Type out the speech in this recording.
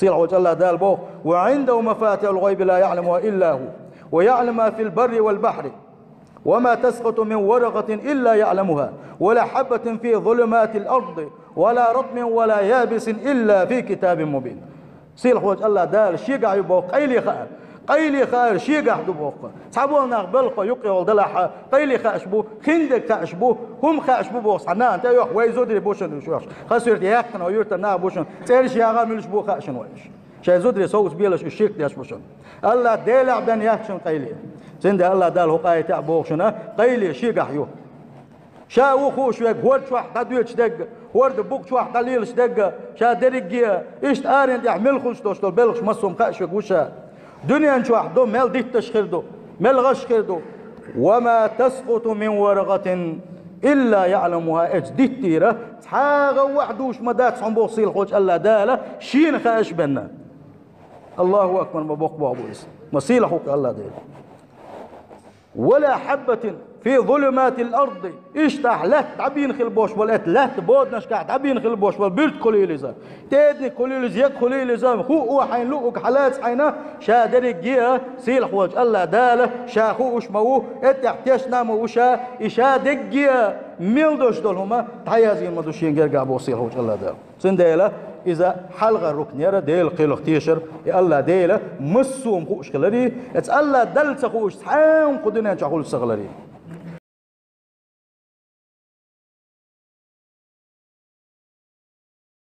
سيل حوج الله دال بوخ وعنده مفاتيح الغيب لا يعلمها إلا هو ويعلم ما في البر والبحر وما تسقط من ورقة إلا يعلمها ولا حبة في ظلمات الأرض ولا رطب ولا يابس إلا في كتاب مبين. سيل حوج الله دال شيقع يبوخ قيلي خير شيقع دبوخ صعبونا بلقى يقي والدلح قيلي خاشبو خندق خاشبو هم خاشبو بوخ صنع أنت يوح ويزودري بوشن شوش خسرت يحقنا ويرتنا بوشن تيرش يا غام يلشبو خاشن ويش شاي زودري صوت بيلش الشيك ديش بوشن الله ديلع بن يحشن قيلي زند الله دال هو قايت بوخشنا قيلي شيقع يو شا وخوش ويك ورد شو واحد دويتش دق ورد بوك شو واحد دليلش دق شا درجيا ايش تارين يعمل خلش دوشتول بلغش مصوم خاش وشا دنيا نشو واحد مال ديت تشخردو مال غش خردو وما تسقط من ورقة إلا يعلمها إيش ديت تيرة حاجة وحدوش مدات صنبو صيل خوش الله دالة شين خاش بنا الله أكبر ما بوق بابو إس مصيل خوك الله دالة ولا حبة في ظلمات الأرض اشتح لا تعبين خلبوش والات لا تبود نشكع تعبين خلبوش والبرد خليلزا تدني خليلز يك خليلزا خو حين لوك حالات حينا شا درك جيا سيل حوج الله داله شا خو وش مو اتحتاش نامو وشا إشا دجيا ميلدوش دولهما تحيازين مدوشين جرجع بوصيل حوج الله داله سنديله إذا حلقة الركن يرى ديل قيل اختيشر الله ديله مسوم خوش خلري اتس الله دلت خوش حام قدنا تقول سغلري